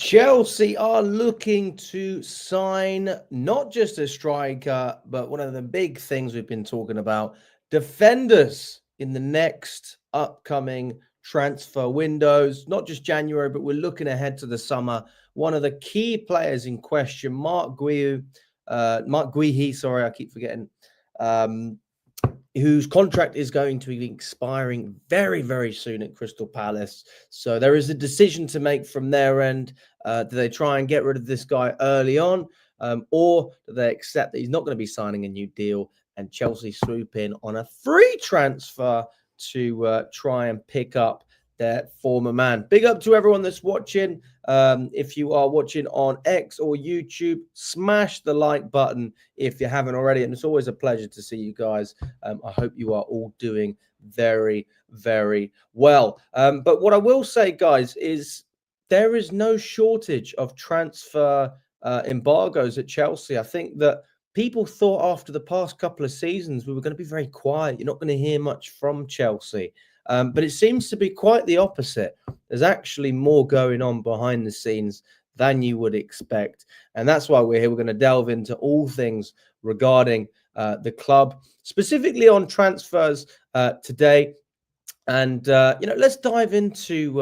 Chelsea are looking to sign not just a striker, but one of the big things we've been talking about, defenders in the next upcoming transfer windows, not just January, but we're looking ahead to the summer. One of the key players in question, Marc Guehi, sorry, I keep forgetting, whose contract is going to be expiring very, very soon at Crystal Palace. So there is a decision to make from their end. Do they try and get rid of this guy early on, or do they accept that he's not going to be signing a new deal and Chelsea swoop in on a free transfer to try and pick up their former man? Big up to everyone that's watching. If you are watching on X or YouTube, smash the like button if you haven't already. And it's always a pleasure to see you guys. I hope you are all doing very, very well. But what I will say, guys, is there is no shortage of transfer embargoes at Chelsea. I think that people thought after the past couple of seasons we were going to be very quiet. You're not going to hear much from Chelsea. But it seems to be quite the opposite. There's actually more going on behind the scenes than you would expect. And that's why we're here. We're going to delve into all things regarding the club, specifically on transfers today. And, let's dive into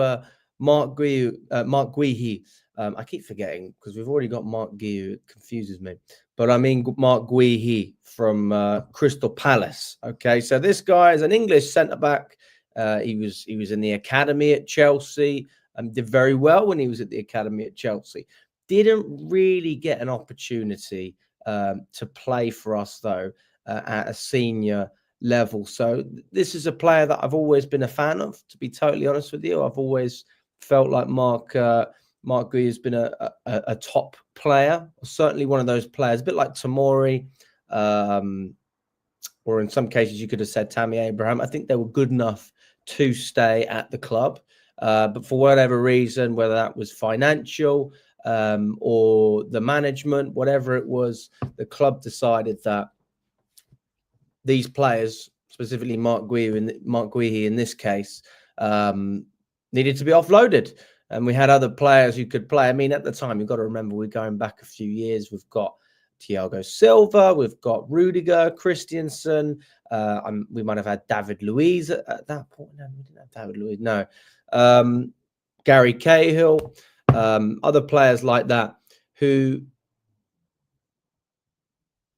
Marc Guehi. I keep forgetting because we've already got Marc Guehi. It confuses me. But I mean Marc Guehi from Crystal Palace. Okay, so this guy is an English centre-back. He was in the academy at Chelsea and did very well when he was at the academy at Chelsea. Didn't really get an opportunity to play for us, though, at a senior level. So this is a player that I've always been a fan of, to be totally honest with you. I've always felt like Marc Guehi has been a top player, certainly one of those players, a bit like Tomori, or in some cases you could have said Tammy Abraham. I think they were good enough to stay at the club. But for whatever reason, whether that was financial or the management, whatever it was, the club decided that these players, specifically Marc Guehi in this case, needed to be offloaded. And we had other players who could play. I mean, at the time, you've got to remember, we're going back a few years. We've got Thiago Silva, we've got Rudiger, Christensen. We might have had David Luiz at that point. No, we didn't have David Luiz. No. Gary Cahill, other players like that who,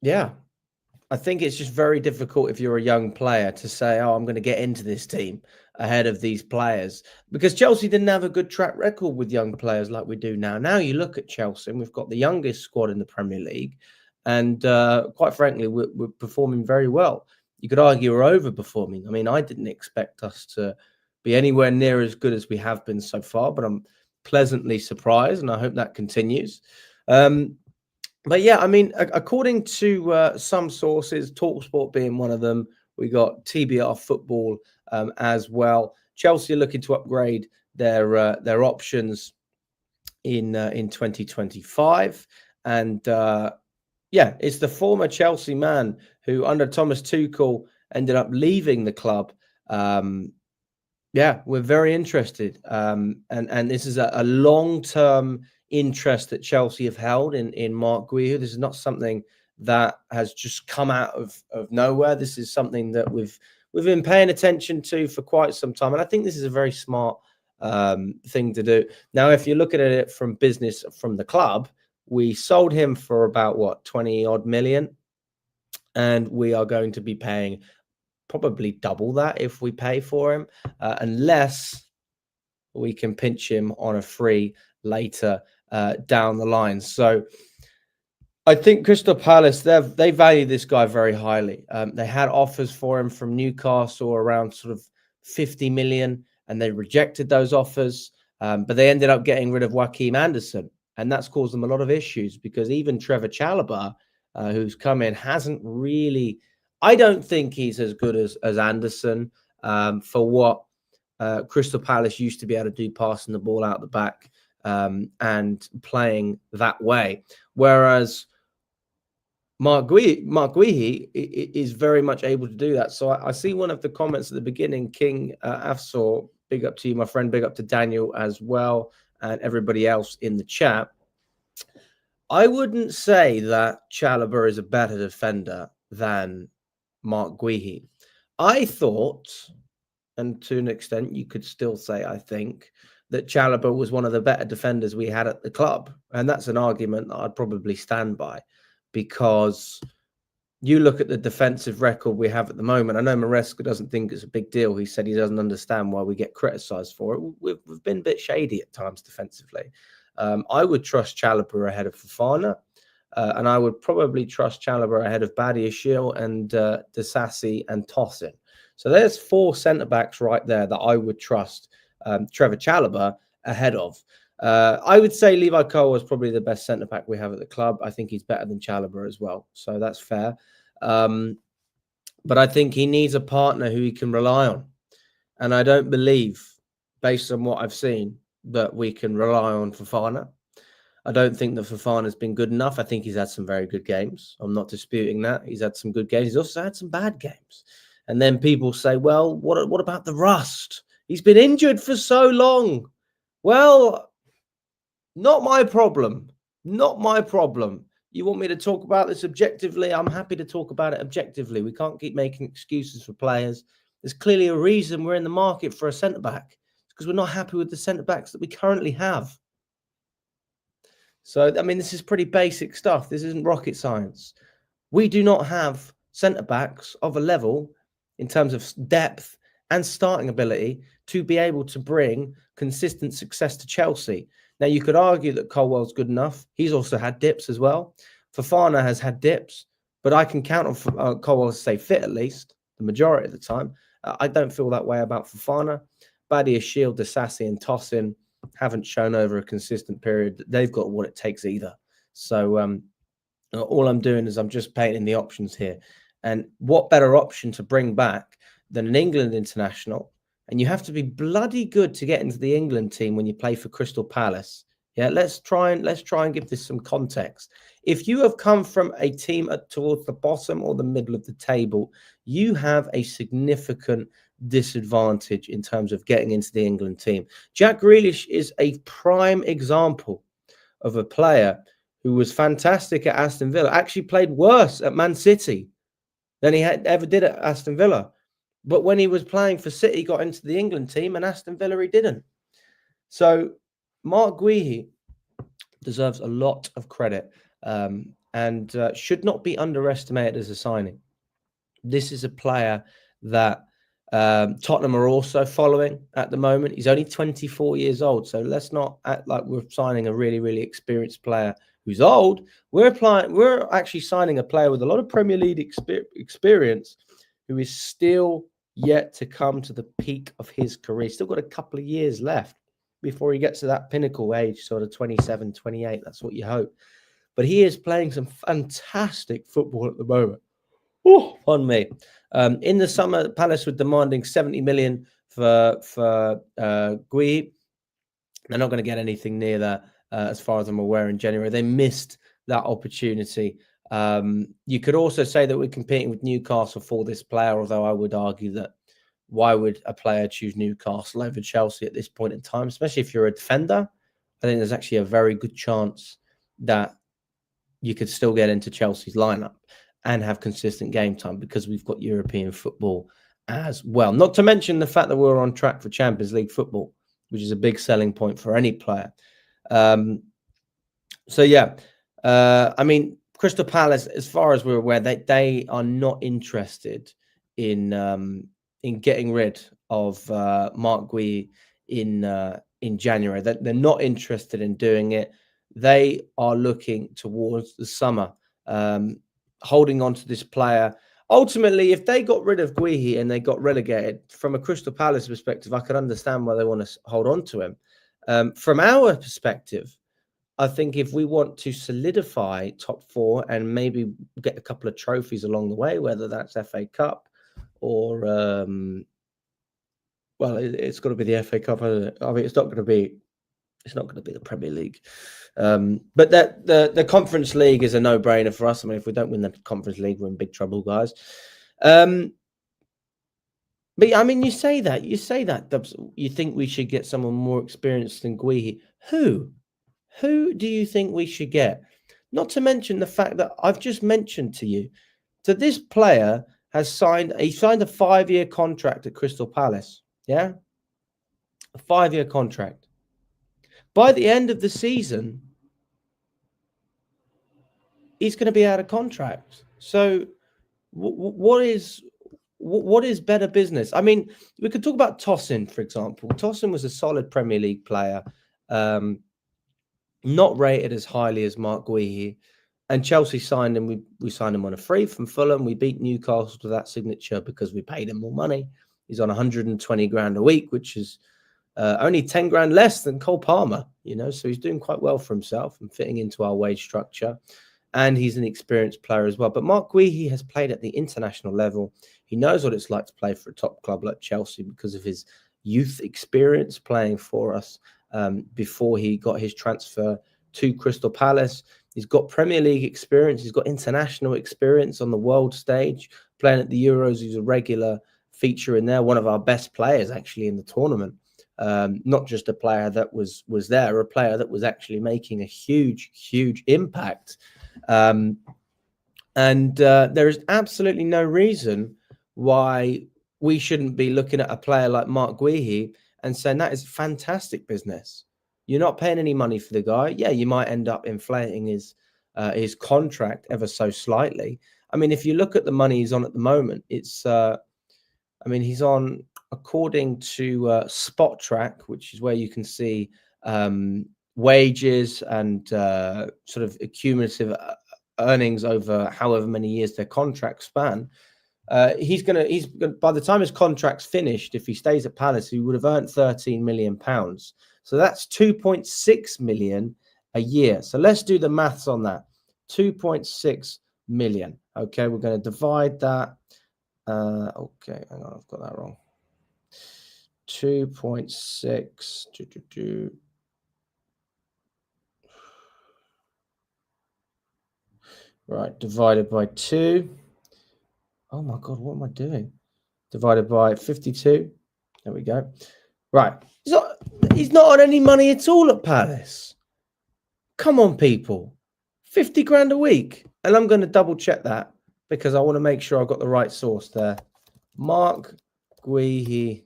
I think it's just very difficult if you're a young player to say, oh, I'm going to get into this team ahead of these players, because Chelsea didn't have a good track record with young players like we do now. Now you look at Chelsea and we've got the youngest squad in the Premier League, and quite frankly, we're performing very well. You could argue we're overperforming. I mean, I didn't expect us to be anywhere near as good as we have been so far, but I'm pleasantly surprised, and I hope that continues. But yeah, I mean, according to some sources, TalkSport being one of them, we got TBR Football as well. Chelsea are looking to upgrade their options in 2025, and it's the former Chelsea man who, under Thomas Tuchel, ended up leaving the club. We're very interested, and this is a long-term interest that Chelsea have held in Marc Guehi. This is not something that has just come out of nowhere. This is something that we've been paying attention to for quite some time, and I think this is a very smart thing to do. Now, if you're looking at it from business from the club, we sold him for about 20 odd million, and we are going to be paying probably double that if we pay for him, unless we can pinch him on a free later down the line. So I think Crystal Palace, they value this guy very highly. They had offers for him from Newcastle around sort of 50 million, and they rejected those offers. But they ended up getting rid of Joachim Andersen, and that's caused them a lot of issues, because even Trevor Chalobah, who's come in, hasn't really. I don't think he's as good as Andersen for what Crystal Palace used to be able to do, passing the ball out the back and playing that way. Whereas Marc Guehi is very much able to do that. So I see one of the comments at the beginning, King Afsor, big up to you, my friend, big up to Daniel as well. and everybody else in the chat, I wouldn't say that Chalobah is a better defender than Marc Guehi. I thought, and to an extent you could still say, I think, that Chalobah was one of the better defenders we had at the club. And that's an argument that I'd probably stand by, because you look at the defensive record we have at the moment. I know Maresca doesn't think it's a big deal. He said he doesn't understand why we get criticised for it. We've been a bit shady at times defensively. I would trust Chalobah ahead of Fofana, and I would probably trust Chalobah ahead of Badiashile and Disasi and Tosin. So there's 4 centre-backs right there that I would trust Trevor Chalobah ahead of. I would say Levi Cole is probably the best centre-back we have at the club. I think he's better than Chalobah as well. So that's fair. But I think he needs a partner who he can rely on. And I don't believe, based on what I've seen, that we can rely on Fofana. I don't think that Fofana's been good enough. I think he's had some very good games. I'm not disputing that. He's had some good games. He's also had some bad games. And then people say, well, what about the rust? He's been injured for so long. Well, not my problem. Not my problem. You want me to talk about this objectively? I'm happy to talk about it objectively. We can't keep making excuses for players. There's clearly a reason we're in the market for a centre-back. Because we're not happy with the centre-backs that we currently have. So, I mean, this is pretty basic stuff. This isn't rocket science. We do not have centre-backs of a level in terms of depth and starting ability to be able to bring consistent success to Chelsea. Now, you could argue that Colwell's good enough. He's also had dips as well. Fofana has had dips, but I can count on Colwell to stay fit at least the majority of the time. I don't feel that way about Fofana. Badiashile, Disasi and Tosin haven't shown over a consistent period that they've got what it takes either. So all I'm doing is I'm just painting the options here. And what better option to bring back than an England international? And you have to be bloody good to get into the England team when you play for Crystal Palace. Yeah, let's try and give this some context. If you have come from a team towards the bottom or the middle of the table, you have a significant disadvantage in terms of getting into the England team. Jack Grealish is a prime example of a player who was fantastic at Aston Villa, actually played worse at Man City than he ever did at Aston Villa. But when he was playing for City, he got into the England team, and Aston Villa he didn't. So Marc Guehi deserves a lot of credit and should not be underestimated as a signing. This is a player that Tottenham are also following at the moment. He's only 24 years old, so let's not act like we're signing a really, really experienced player who's old. We're actually signing a player with a lot of Premier League experience who is still yet to come to the peak of his career. Still got a couple of years left before he gets to that pinnacle age, sort of 27, 28. That's what you hope. But he is playing some fantastic football at the moment. Oh, pardon me. In the summer, Palace were demanding 70 million for Guehi. They're not going to get anything near that, as far as I'm aware, in January. They missed that opportunity. You could also say that we're competing with Newcastle for this player, although I would argue that why would a player choose Newcastle over Chelsea at this point in time, especially if you're a defender? I think there's actually a very good chance that you could still get into Chelsea's lineup and have consistent game time because we've got European football as well. Not to mention the fact that we're on track for Champions League football, which is a big selling point for any player. I mean, Crystal Palace, as far as we're aware, they are not interested in getting rid of Marc Guehi in January. They're not interested in doing it. They are looking towards the summer, holding on to this player. Ultimately, if they got rid of Guehi and they got relegated, from a Crystal Palace perspective, I could understand why they want to hold on to him. From our perspective, I think if we want to solidify top 4 and maybe get a couple of trophies along the way, whether that's FA Cup or, it's got to be the FA Cup, isn't it? I mean, it's not going to be the Premier League. But the Conference League is a no-brainer for us. I mean, if we don't win the Conference League, we're in big trouble, guys. But I mean, you say that, Dubs, you think we should get someone more experienced than Guehi. Who? Who do you think we should get? Not to mention the fact that I've just mentioned to you. So this player has signed a 5-year contract at Crystal Palace. Yeah, a 5-year contract. By the end of the season, he's going to be out of contract. So what is better business? I mean, we could talk about Tosin, for example. Tosin was a solid Premier League player, not rated as highly as Marc Guehi. And Chelsea signed him. We signed him on a free from Fulham. We beat Newcastle to that signature because we paid him more money. He's on 120 grand a week, which is only 10 grand less than Cole Palmer, so he's doing quite well for himself and fitting into our wage structure. And he's an experienced player as well. But Marc Guehi has played at the international level. He knows what it's like to play for a top club like Chelsea because of his youth experience playing for us before he got his transfer to Crystal Palace. He's got Premier League experience. He's got international experience on the world stage, playing at the Euros. He's a regular feature in there, one of our best players actually in the tournament. Not just a player that was there, a player that was actually making a huge impact. And there is absolutely no reason why we shouldn't be looking at a player like Marc Guehi and saying that is fantastic business. You're not paying any money for the guy. Yeah, you might end up inflating his contract ever so slightly. I mean, if you look at the money he's on at the moment, it's he's on, according to Spot Track, which is where you can see wages and sort of accumulative earnings over however many years their contract span. He's gonna by the time his contract's finished, if he stays at Palace, he would have earned £13 million. So that's 2.6 million a year. So let's do the maths on that. 2.6 million. Okay, we're going to divide that. Okay, hang on, I've got that wrong. 2.6. Right, divided by 2. Oh my God, what am I doing? Divided by 52. There we go. Right. He's not on any money at all at Palace. Come on, people. 50 grand a week. And I'm going to double check that because I want to make sure I've got the right source there. Marc Guehi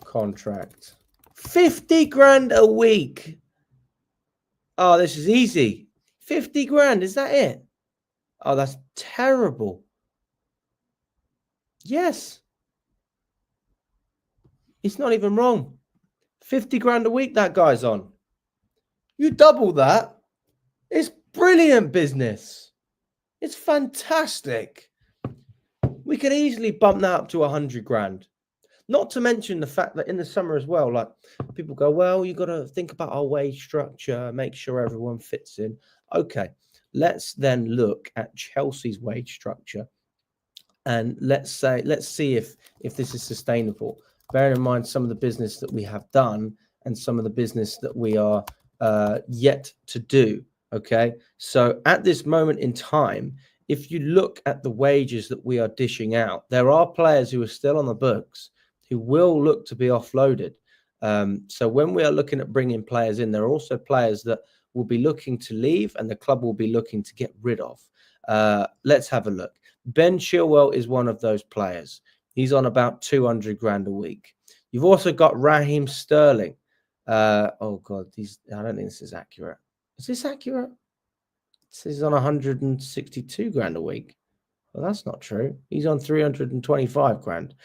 contract. 50 grand a week. Oh, this is easy. 50 grand. Is that it? Oh, that's terrible. Yes. It's not even wrong. 50 grand a week that guy's on. You double that. It's brilliant business. It's fantastic. We could easily bump that up to 100 grand. Not to mention the fact that in the summer as well, like people go, well, you got to think about our wage structure, make sure everyone fits in. Okay, let's then look at Chelsea's wage structure. And let's see if this is sustainable. Bearing in mind some of the business that we have done and some of the business that we are yet to do. Okay, so at this moment in time, if you look at the wages that we are dishing out, there are players who are still on the books who will look to be offloaded. So when we are looking at bringing players in, there are also players that will be looking to leave and the club will be looking to get rid of. Let's have a look. Ben Chilwell is one of those players. He's on about 200 grand a week. You've also got Raheem Sterling. Oh God, I don't think this is accurate. Is this accurate? It says he's on 162 grand a week. Well, that's not true. He's on 325 grand.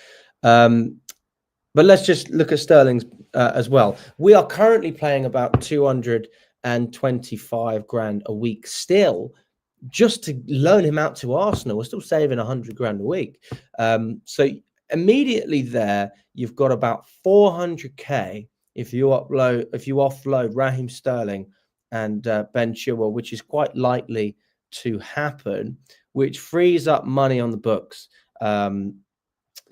But let's just look at Sterling's as well. We are currently paying about 225 grand a week still, just to loan him out to Arsenal. We're still saving 100 grand a week. So immediately there, you've got about 400k if you offload Raheem Sterling and Ben Chilwell, which is quite likely to happen, which frees up money on the books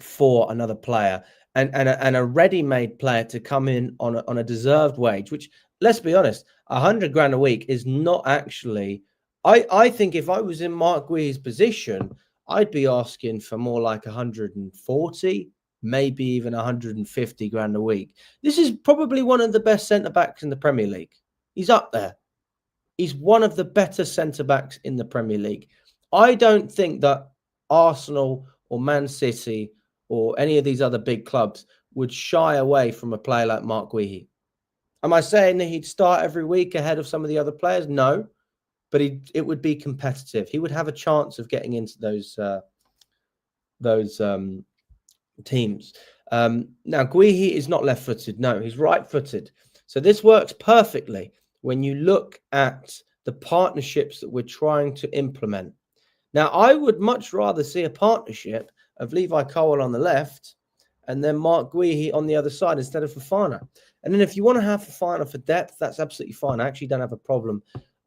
for another player and a ready-made player to come in on a deserved wage, which, let's be honest, 100 grand a week is not actually. I think if I was in Marc Guehi's position, I'd be asking for more like 140, maybe even 150 grand a week. This is probably one of the best centre backs in the Premier League. He's up there. He's one of the better centre backs in the Premier League. I don't think that Arsenal or Man City or any of these other big clubs would shy away from a player like Marc Guehi. Am I saying that he'd start every week ahead of some of the other players? No, but it would be competitive. He would have a chance of getting into those teams. Now, Guehi is not left-footed. No, he's right-footed. So this works perfectly when you look at the partnerships that we're trying to implement. Now, I would much rather see a partnership of Levi Colwill on the left and then Marc Guehi on the other side instead of Fofana. And then if you want to have Fofana for depth, that's absolutely fine. I actually don't have a problem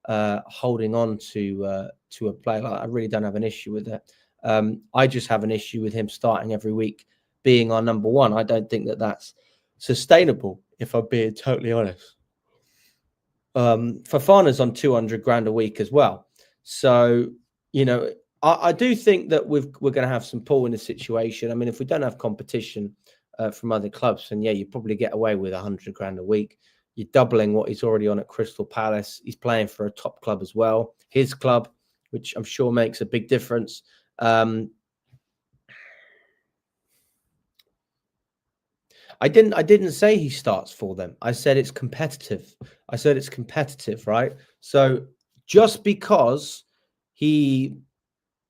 holding on to a player. I really don't have an issue with that. I just have an issue with him starting every week, being our number one. I don't think that that's sustainable, if I'm being totally honest. Fofana's on 200 grand a week as well. So, you know, I do think that we're going to have some pull in the situation. I mean, if we don't have competition from other clubs, then yeah, you probably get away with 100 grand a week. You're doubling what he's already on at Crystal Palace. He's playing for a top club as well, his club, which I'm sure makes a big difference. I didn't say he starts for them. I said it's competitive. Right? So just because he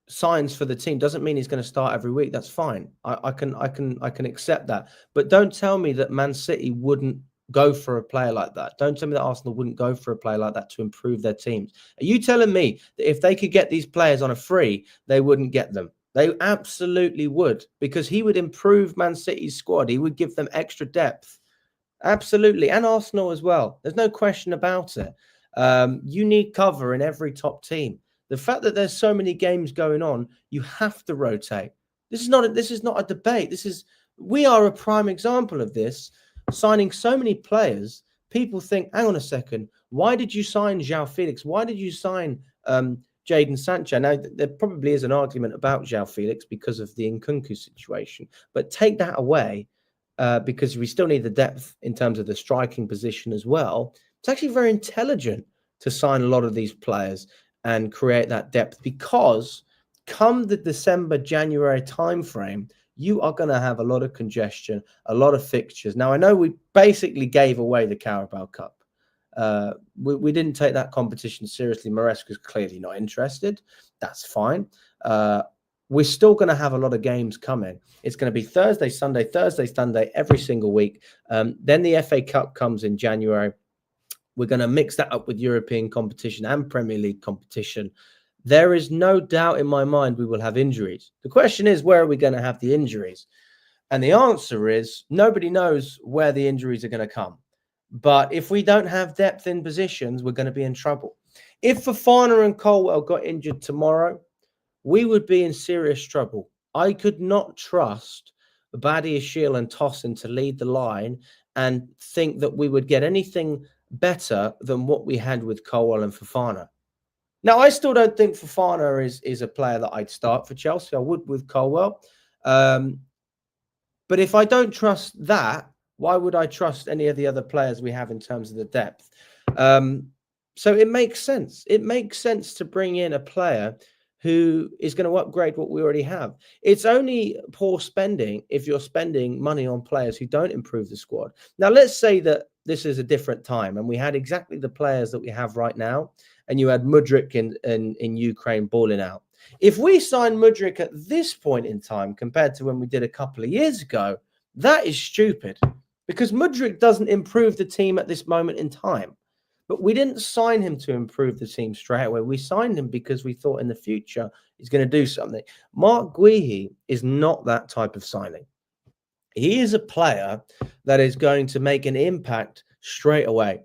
signs for the team doesn't mean he's going to start every week. That's fine. I can accept that. But don't tell me that Man City wouldn't go for a player like that. Don't tell me that Arsenal wouldn't go for a player like that to improve their teams. Are you telling me that if they could get these players on a free, they wouldn't get them? They absolutely would, because he would improve Man City's squad. He would give them extra depth. Absolutely. And Arsenal as well. There's no question about it. You need cover in every top team. The fact that there's so many games going on, you have to rotate. This is not a debate. We are a prime example of this. Signing so many players, people think, hang on a second, why did you sign João Felix? Why did you sign Jadon Sancho? Now, there probably is an argument about João Felix because of the Nkunku situation, but take that away because we still need the depth in terms of the striking position as well. It's actually very intelligent to sign a lot of these players and create that depth, because come the December, January timeframe, you are going to have a lot of congestion, a lot of fixtures. Now, I know we basically gave away the Carabao Cup. We didn't take that competition seriously. Maresca's clearly not interested. That's fine. We're still going to have a lot of games coming. It's going to be Thursday, Sunday, every single week. Then the FA Cup comes in January. We're going to mix that up with European competition and Premier League competition. There is no doubt in my mind we will have injuries. The question is, where are we going to have the injuries? And the answer is, nobody knows where the injuries are going to come. But if we don't have depth in positions, we're going to be in trouble. If Fofana and Colwill got injured tomorrow, we would be in serious trouble. I could not trust Badiashile and Tosin to lead the line and think that we would get anything better than what we had with Colwill and Fofana. Now, I still don't think Fofana is a player that I'd start for Chelsea. I would with Colwill. But if I don't trust that, why would I trust any of the other players we have in terms of the depth? So it makes sense. It makes sense to bring in a player who is going to upgrade what we already have. It's only poor spending if you're spending money on players who don't improve the squad. Now, let's say that this is a different time and we had exactly the players that we have right now, and you had Mudryk in Ukraine balling out. If we sign Mudryk at this point in time compared to when we did a couple of years ago, that is stupid, because Mudryk doesn't improve the team at this moment in time. But we didn't sign him to improve the team straight away. We signed him because we thought in the future he's going to do something. Marc Guehi is not that type of signing. He is a player that is going to make an impact straight away.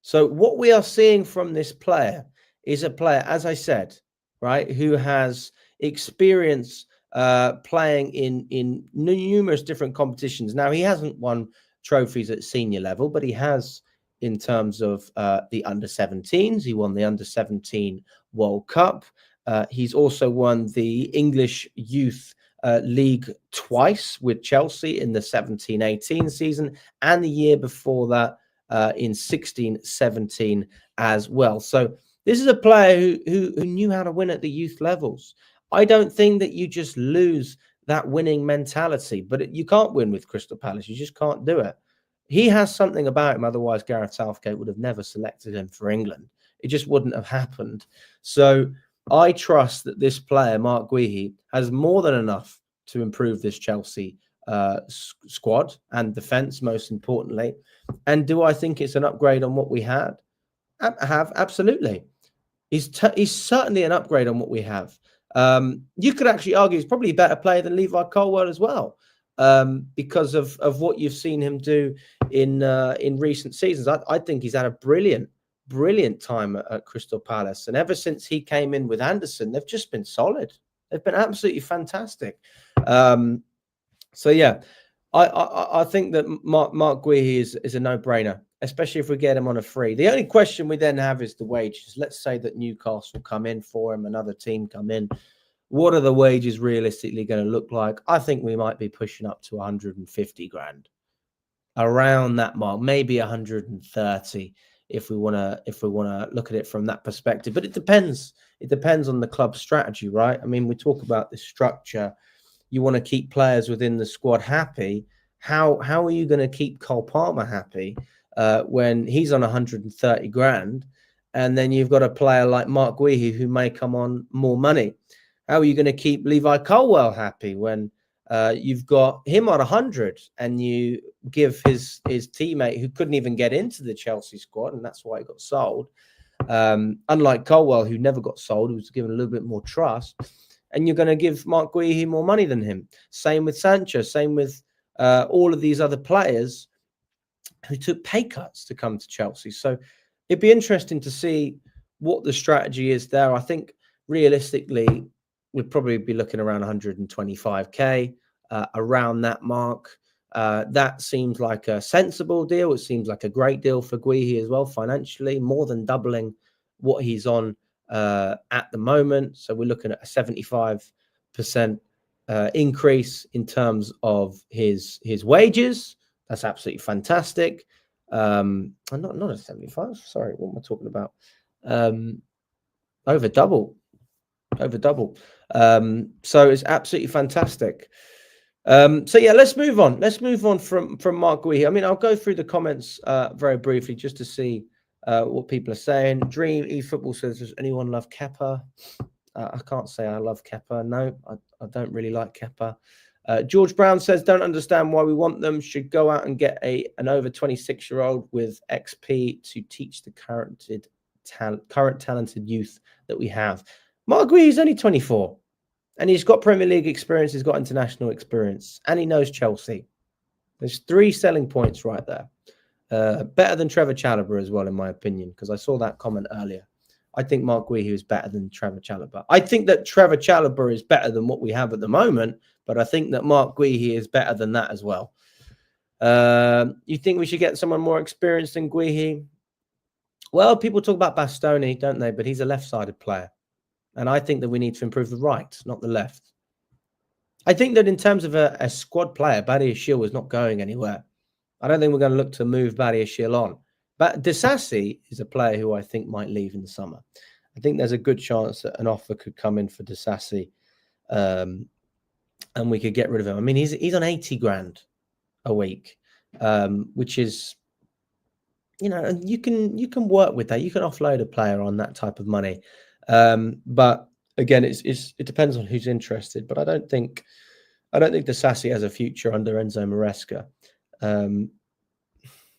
So what we are seeing from this player is a player, as I said, right, who has experience playing in numerous different competitions. Now, he hasn't won trophies at senior level, but he has in terms of the under-17s. He won the under-17 World Cup. He's also won the English Youth League twice with Chelsea in the 17-18 season, and the year before that in 16-17 as well. So this is a player who knew how to win at the youth levels. I don't think that you just lose that winning mentality, but you can't win with Crystal Palace. You just can't do it. He has something about him, otherwise Gareth Southgate would have never selected him for England. It just wouldn't have happened. So I trust that this player, Marc Guehi, has more than enough to improve this Chelsea squad and defence, most importantly. And do I think it's an upgrade on what we had? Have absolutely. He's certainly an upgrade on what we have. You could actually argue he's probably a better player than Levi Colwill as well, because of what you've seen him do in recent seasons. I think he's had a brilliant time at Crystal Palace, and ever since he came in with Anderson, they've just been solid. They've been absolutely fantastic. So yeah, I think that Marc Guehi is a no-brainer, especially if we get him on a free. The only question we then have is the wages. Let's say that Newcastle come in for him, another team come in. What are the wages realistically going to look like? I think we might be pushing up to 150 grand, around that mark, maybe 130 if we want to look at it from that perspective. But it depends. It depends on the club's strategy, right? I mean, we talk about the structure. You want to keep players within the squad happy. How are you going to keep Cole Palmer happy when he's on 130 grand, and then you've got a player like Marc Guehi who may come on more money? How are you going to keep Levi Colwill happy when you've got him on 100 and you give his teammate, who couldn't even get into the Chelsea squad, and that's why he got sold, unlike Colwill, who never got sold, who was given a little bit more trust, and you're going to give Marc Guehi more money than him. Same with Sancho, same with all of these other players who took pay cuts to come to Chelsea. So it'd be interesting to see what the strategy is there. I think realistically, we'd probably be looking around 125k, around that mark. That seems like a sensible deal. It seems like a great deal for Guehi as well, financially, more than doubling what he's on at the moment. So we're looking at a 75% increase in terms of his wages. That's absolutely fantastic. Not a 75. Sorry, what am I talking about? Over double. So it's absolutely fantastic. So yeah, let's move on. Let's move on from Marc Guehi. I mean, I'll go through the comments very briefly just to see what people are saying. Dream eFootball says, does anyone love Kepa? I can't say I love Kepa. No, I don't really like Kepa. George Brown says, don't understand why we want them. Should go out and get an over 26-year-old with XP to teach the current talented youth that we have. Marc Guehi is only 24, and he's got Premier League experience, he's got international experience, and he knows Chelsea. There's 3 selling points right there. Better than Trevor Chalobah as well, in my opinion, because I saw that comment earlier. I think Marc Guehi is better than Trevor Chalobah. I think that Trevor Chalobah is better than what we have at the moment, but I think that Marc Guehi is better than that as well. You think we should get someone more experienced than Guehi? Well, people talk about Bastoni, don't they? But he's a left-sided player. And I think that we need to improve the right, not the left. I think that in terms of a squad player, Badiashile is not going anywhere. I don't think we're going to look to move Badiashile on. But Disasi is a player who I think might leave in the summer. I think there's a good chance that an offer could come in for Disasi, and we could get rid of him. I mean, he's on 80 grand a week, which is, you know, and you can work with that. You can offload a player on that type of money. But again, it depends on who's interested. But I don't think Disasi has a future under Enzo Maresca.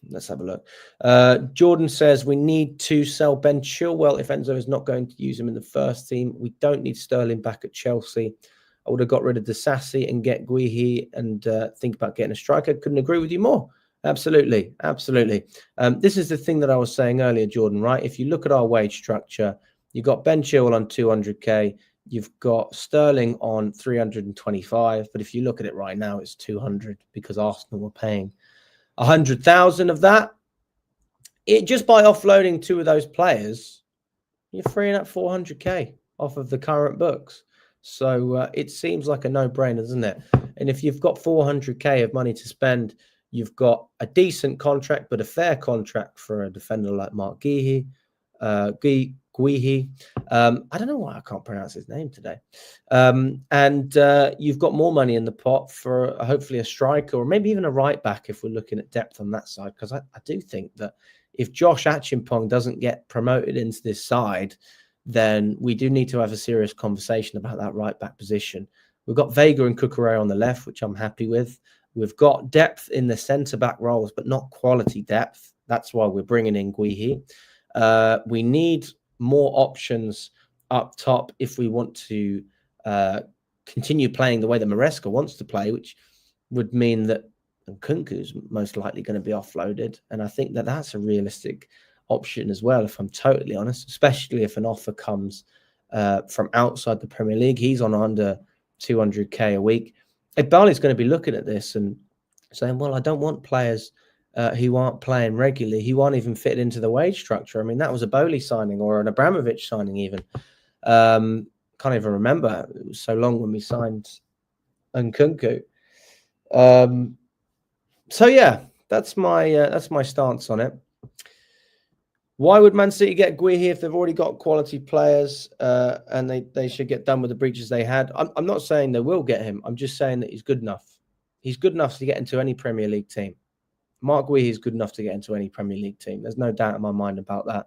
Let's have a look. Jordan says we need to sell Ben Chilwell if Enzo is not going to use him in the first team. We don't need Sterling back at Chelsea. I would have got rid of Disasi and get Guehi and think about getting a striker. Couldn't agree with you more. Absolutely. This is the thing that I was saying earlier, Jordan, right? If you look at our wage structure, you've got Ben Chilwell on 200k. You've got Sterling on 325. But if you look at it right now, it's 200 because Arsenal were paying 100,000 of that. Just by offloading 2 of those players, you're freeing up 400k. off of the current books. So it seems like a no-brainer, doesn't it? And if you've got 400k of money to spend, you've got a decent contract, but a fair contract for a defender like Marc Guehi. Guehi. I don't know why I can't pronounce his name today. And you've got more money in the pot for hopefully a striker or maybe even a right back if we're looking at depth on that side. Because I do think that if Josh Achimpong doesn't get promoted into this side, then we do need to have a serious conversation about that right back position. We've got Vega and Cucurella on the left, which I'm happy with. We've got depth in the centre back roles, but not quality depth. That's why we're bringing in Guehi. We need more options up top if we want to continue playing the way that Maresca wants to play, which would mean that Nkunku's most likely going to be offloaded. And I think that that's a realistic option as well, if I'm totally honest, especially if an offer comes from outside the Premier League. He's on under 200k a week. Iqbali's going to be looking at this and saying, well, I don't want players who aren't playing regularly. He won't even fit into the wage structure. I mean, that was a Bowley signing or an Abramovich signing even. Can't even remember. It was so long when we signed Nkunku. So yeah, that's my stance on it. Why would Man City get Guehi if they've already got quality players and they should get done with the breaches they had? I'm not saying they will get him. I'm just saying that he's good enough. He's good enough to get into any Premier League team. Marc Guehi is good enough to get into any Premier League team. There's no doubt in my mind about that.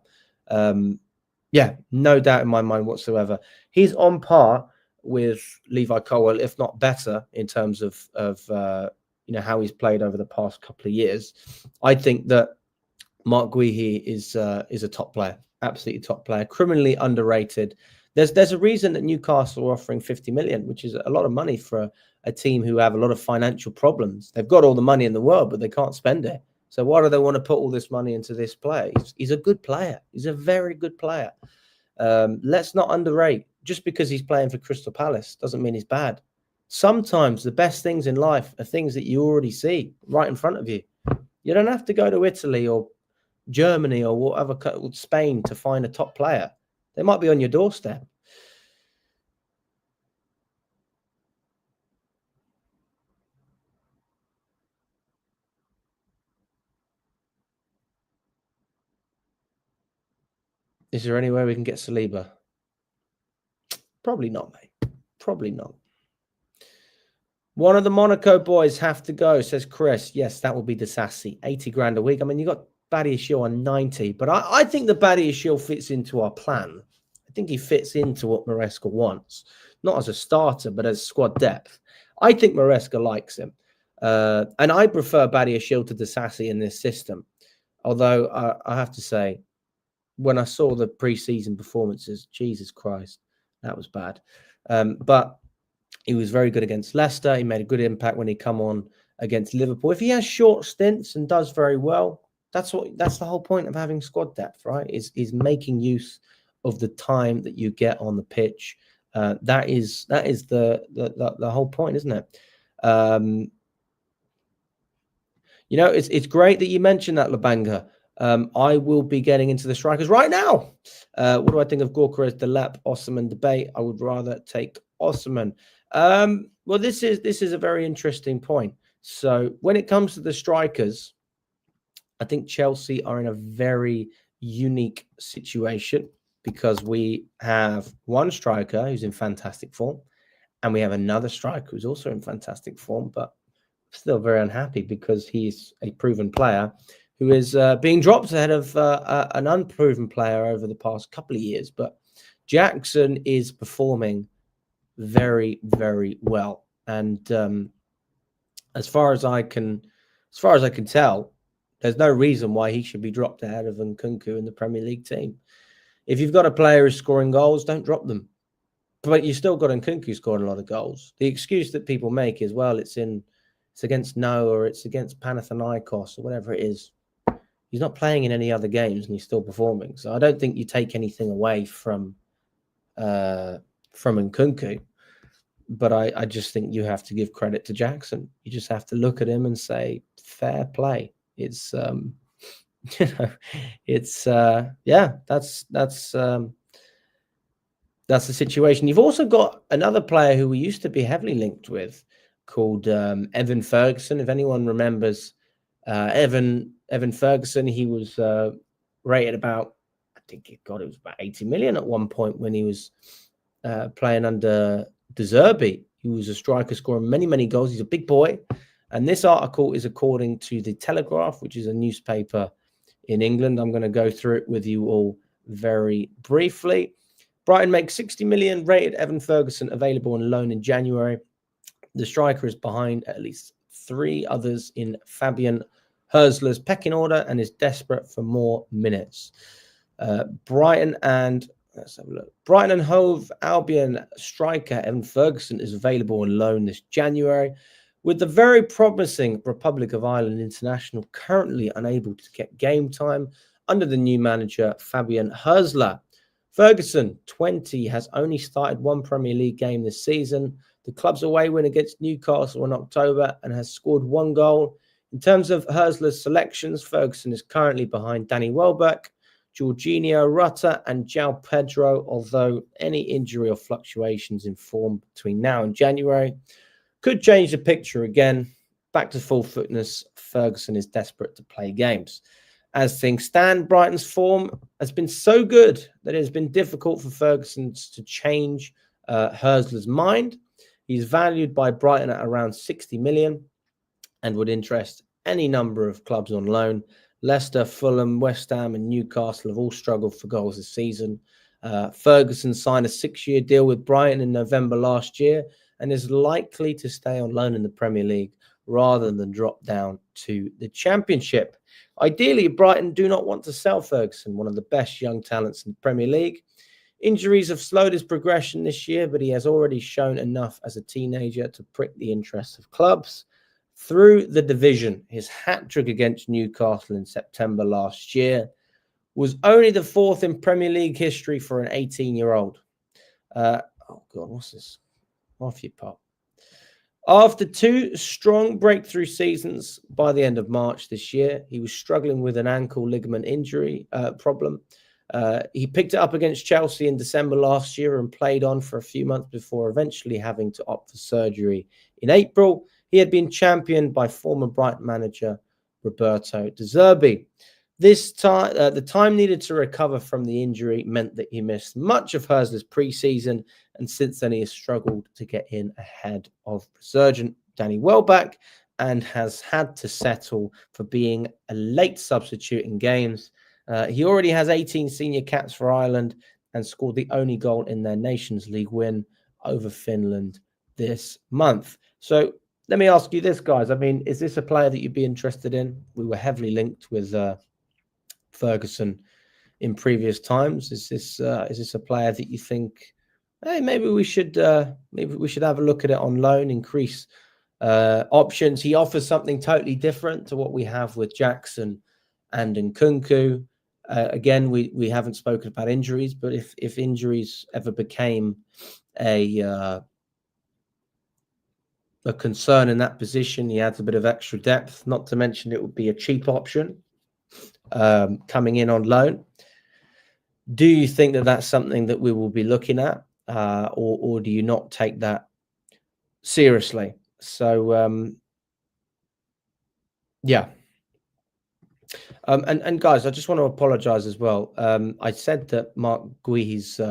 Yeah, no doubt in my mind whatsoever. He's on par with Levi Colwill, if not better, in terms of how he's played over the past couple of years. I think that Marc Guehi is a top player, absolutely top player, criminally underrated. There's a reason that Newcastle are offering 50 million, which is a lot of money for a team who have a lot of financial problems. They've got all the money in the world, but they can't spend it. So why do they want to put all this money into this player? He's a good player. He's a very good player. Let's not underrate. Just because he's playing for Crystal Palace doesn't mean he's bad. Sometimes the best things in life are things that you already see right in front of you. You don't have to go to Italy or Germany or whatever, Spain, to find a top player. They might be on your doorstep. Is there any way we can get Saliba? Probably not, mate. Probably not. One of the Monaco boys have to go, says Chris. Yes, that will be Disassi. 80 grand a week. I mean, you got Badiashile on 90, but I think the Badiashile fits into our plan. I think he fits into what Maresca wants, not as a starter, but as squad depth. I think Maresca likes him. And I prefer Badiashile to Disassi in this system. Although I have to say, when I saw the pre-season performances, Jesus Christ, that was bad. But he was very good against Leicester. He made a good impact when he come on against Liverpool. If he has short stints and does very well, that's the whole point of having squad depth, right? Is making use of the time that you get on the pitch. That is the whole point, isn't it? It's great that you mentioned that, Labanga. I will be getting into the strikers right now. What do I think of Gorka Delep Osman debate? I would rather take Osman. Well, this is a very interesting point. So when it comes to the strikers, I think Chelsea are in a very unique situation because we have one striker who's in fantastic form, and we have another striker who's also in fantastic form, but still very unhappy because he's a proven player who is being dropped ahead of an unproven player over the past couple of years. But Jackson is performing very, very well, and as far as I can tell, there's no reason why he should be dropped ahead of Nkunku in the Premier League team. If you've got a player who's scoring goals, don't drop them. But you still got Nkunku scoring a lot of goals. The excuse that people make is, well, it's against No or it's against Panathinaikos or whatever it is. He's not playing in any other games and he's still performing. So I don't think you take anything away from Nkunku. But I just think you have to give credit to Jackson. You just have to look at him and say, fair play. It's that's that's the situation. You've also got another player who we used to be heavily linked with called Evan Ferguson. If anyone remembers Evan Ferguson, he was rated about, I think it was about 80 million at one point when he was playing under De Zerbi. He was a striker scoring many, many goals. He's a big boy. And this article is according to the Telegraph, which is a newspaper in England. I'm going to go through it with you all very briefly. Brighton makes 60 million, rated Evan Ferguson available on loan in January. The striker is behind at least 3 others in Fabian Herzler's pecking order and is desperate for more minutes. Brighton and Hove Albion striker Evan Ferguson is available on loan this January, with the very promising Republic of Ireland international currently unable to get game time under the new manager Fabian Herzler. Ferguson, 20, has only started 1 Premier League game this season. The club's away win against Newcastle in October and has scored 1 goal. In terms of Herzler's selections, Ferguson is currently behind Danny Welbeck, Jorginho Rutter and João Pedro, although any injury or fluctuations in form between now and January could change the picture again. Back to full fitness, Ferguson is desperate to play games. As things stand, Brighton's form has been so good that it has been difficult for Ferguson to change Herzler's mind. He's valued by Brighton at around 60 million and would interest any number of clubs on loan. Leicester, Fulham, West Ham and Newcastle have all struggled for goals this season. Ferguson signed a 6-year deal with Brighton in November last year and is likely to stay on loan in the Premier League rather than drop down to the Championship. Ideally, Brighton do not want to sell Ferguson, one of the best young talents in the Premier League. Injuries have slowed his progression this year, but he has already shown enough as a teenager to prick the interest of clubs. Through the division, his hat-trick against Newcastle in September last year was only the 4th in Premier League history for an 18-year-old. Oh, God, what's this? Off you pop. After 2 strong breakthrough seasons by the end of March this year, he was struggling with an ankle ligament injury problem. He picked it up against Chelsea in December last year and played on for a few months before eventually having to opt for surgery in April. He had been championed by former Brighton manager Roberto De Zerbi. This time, the time needed to recover from the injury meant that he missed much of Herzler's pre-season, and since then he has struggled to get in ahead of resurgent Danny Welbeck and has had to settle for being a late substitute in games. He already has 18 senior caps for Ireland and scored the only goal in their Nations League win over Finland this month. So let me ask you this, guys. I mean, is this a player that you'd be interested in? We were heavily linked with Ferguson in previous times. Is this a player that you think, hey, maybe we should have a look at it on loan, increase options? He offers something totally different to what we have with Jackson and Nkunku. Again, we haven't spoken about injuries, but if injuries ever became a concern in that position, he adds a bit of extra depth. Not to mention it would be a cheap option coming in on loan. Do you think that that's something that we will be looking at, or do you not take that seriously? So yeah. And guys, I just want to apologize as well. I said that Marc Guehi's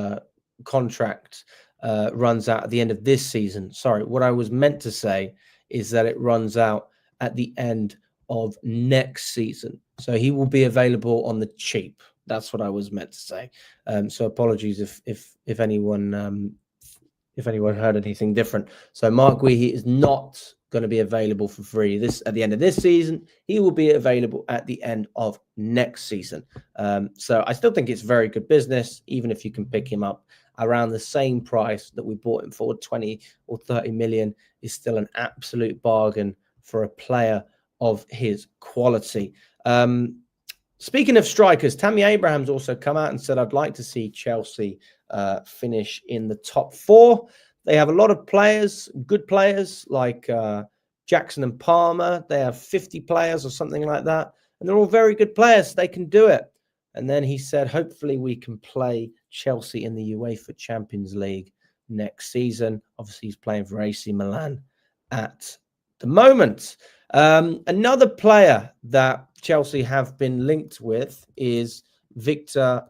contract runs out at the end of this season. Sorry, what I was meant to say is that it runs out at the end of next season. So he will be available on the cheap. That's what I was meant to say. So apologies if anyone heard anything different. So Marc Guehi is not going to be available for free at the end of this season. He will be available at the end of next season. So I still think it's very good business, even if you can pick him up around the same price that we bought him for. 20 or 30 million is still an absolute bargain for a player of his quality. Speaking of strikers, Tammy Abraham's also come out and said, I'd like to see Chelsea finish in the top 4. They have a lot of players, good players like Jackson and Palmer. They have 50 players or something like that. And they're all very good players. So they can do it. And then he said, hopefully we can play Chelsea in the UEFA Champions League next season. Obviously, he's playing for AC Milan at the moment. Another player that Chelsea have been linked with is Victor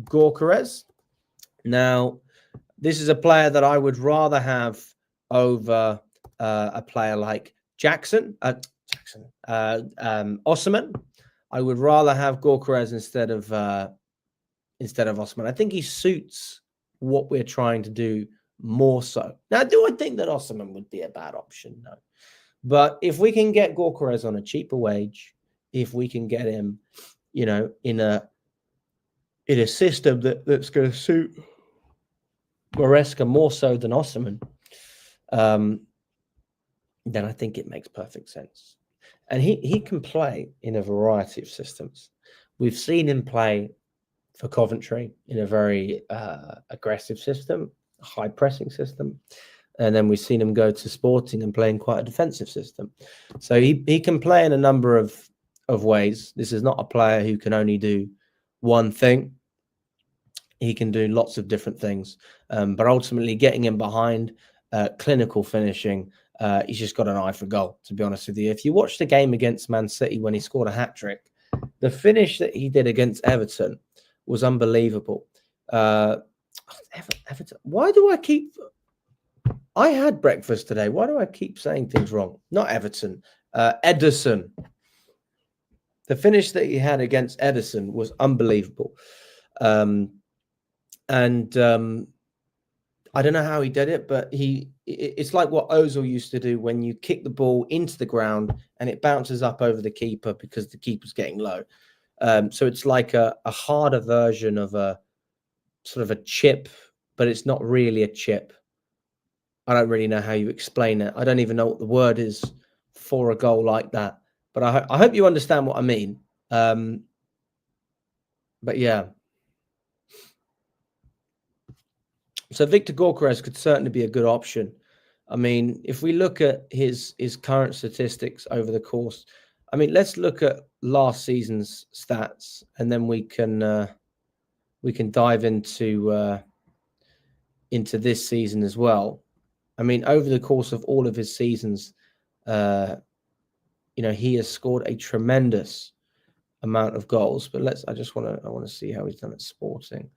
Gyökeres. Now, this is a player that I would rather have over a player like Osimhen. I would rather have Gyökeres instead of Osimhen. I think he suits what we're trying to do more so. Now, do I think that Osimhen would be a bad option? No. But if we can get Gyökeres on a cheaper wage, if we can get him, in a system that's going to suit Goretzka more so than Osimhen, then I think it makes perfect sense. And he can play in a variety of systems. We've seen him play for Coventry in a very aggressive system, a high pressing system. And then we've seen him go to Sporting and play in quite a defensive system. So he can play in a number of ways. This is not a player who can only do one thing. He can do lots of different things. But ultimately getting him behind, clinical finishing, he's just got an eye for goal, to be honest with you. If you watch the game against Man City when he scored a hat-trick, the finish that he did against Everton was unbelievable. Everton. Why do I keep... I had breakfast today. Why do I keep saying things wrong? Not Everton. Ederson. The finish that he had against Ederson was unbelievable. And I don't know how he did it, but it's like what Ozil used to do when you kick the ball into the ground and it bounces up over the keeper because the keeper's getting low. So it's like a harder version of a sort of a chip, but it's not really a chip. I don't really know how you explain it. I don't even know what the word is for a goal like that. But I hope you understand what I mean. But yeah. So Victor Gyökeres could certainly be a good option. I mean, if we look at his current statistics over the course, I mean, let's look at last season's stats, and then we can dive into this season as well. I mean, over the course of all of his seasons, he has scored a tremendous amount of goals. But I want to see how he's done at Sporting.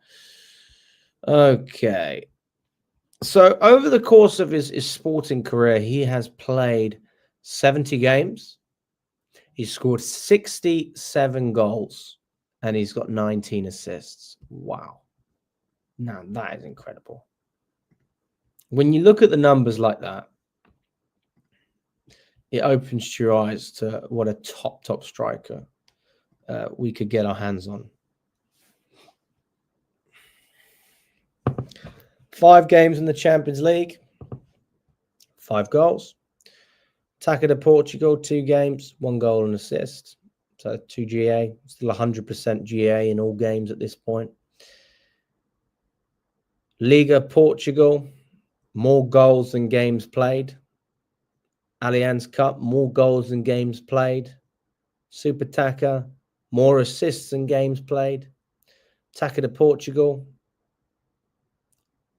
Okay. So over the course of his Sporting career, he has played 70 games. He's scored 67 goals and he's got 19 assists. Wow. Now that is incredible. When you look at the numbers like that, it opens your eyes to what a top striker we could get our hands on. 5 games in the Champions League, 5 goals. Taça de Portugal, 2 games, 1 goal and assist. So 2 GA, still 100% GA in all games at this point. Liga Portugal, more goals than games played. Allianz Cup, more goals than games played. Super Taça, more assists than games played. Taça de Portugal,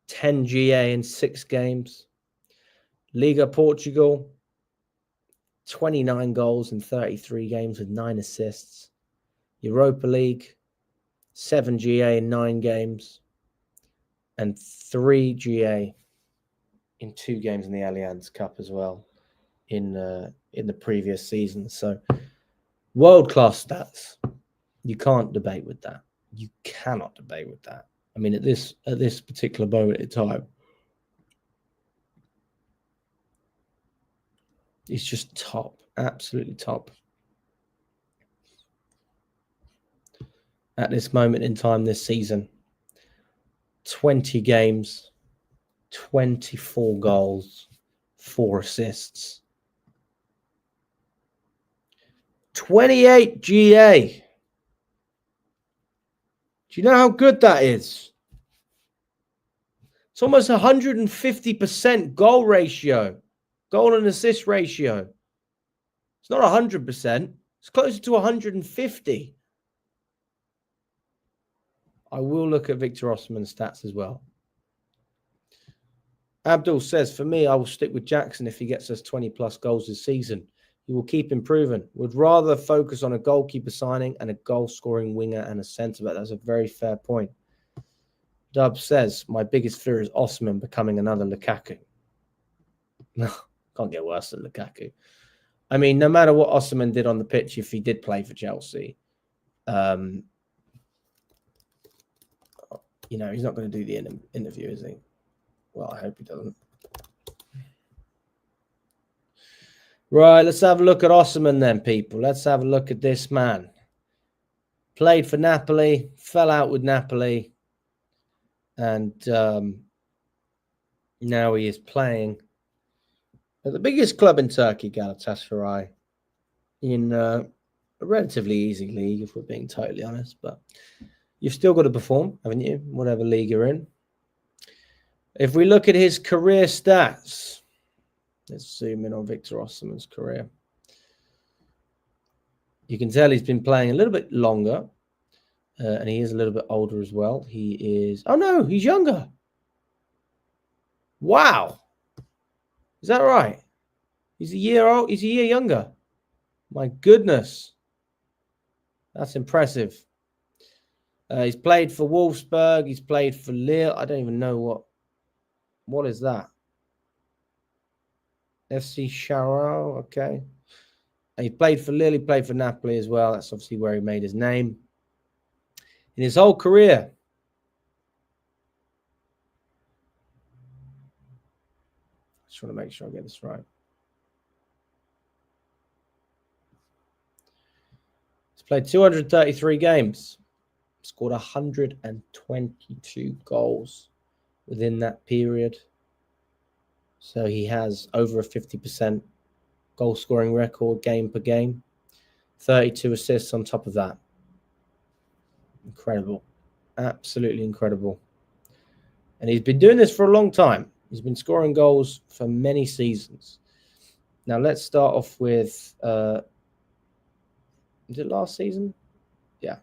10 GA in 6 games. Liga Portugal, 29 goals in 33 games with 9 assists. Europa League, 7 GA in 9 games. And 3 GA in 2 games in the Allianz Cup as well in the previous season. So world-class stats. You can't debate with that. You cannot debate with that. I mean, at this particular moment in time, it's just top, absolutely top. At this moment in time this season, 20 games, 24 goals, 4 assists. 28 GA. Do you know how good that is? It's almost 150% goal ratio, goal and assist ratio. It's not 100%. It's closer to 150. I will look at Victor Osimhen's stats as well. Abdul says, for me, I will stick with Jackson if he gets us 20 plus goals this season. He will keep improving. Would rather focus on a goalkeeper signing and a goal scoring winger and a centre back. That's a very fair point. Dub says, my biggest fear is Osimhen becoming another Lukaku. No, can't get worse than Lukaku. I mean, no matter what Osimhen did on the pitch, if he did play for Chelsea, you know, he's not going to do the interview, is he? Well, I hope he doesn't. Right, let's have a look at Osimhen then, people. Let's have a look at this man. Played for Napoli, fell out with Napoli, and now he is playing at the biggest club in Turkey, Galatasaray, in a relatively easy league, if we're being totally honest. But you've still got to perform, haven't you? Whatever league you're in. If we look at his career stats, let's zoom in on Victor Osimhen's career. You can tell he's been playing a little bit longer, and he is a little bit older as well. He is... Oh, no, he's younger. Wow. Is that right? He's a year old. He's a year younger. My goodness. That's impressive. He's played for Wolfsburg. He's played for Lille. I don't even know what is that? FC Charo, okay. And he played for Lille, he played for Napoli as well. That's obviously where he made his name. In his whole career, just want to make sure I get this right. He's played 233 games, scored 122 goals within that period. So he has over a 50% goal scoring record game per game. 32 assists on top of that. Incredible. Absolutely incredible. And he's been doing this for a long time. He's been scoring goals for many seasons. Now let's start off with, is it last season? Yeah.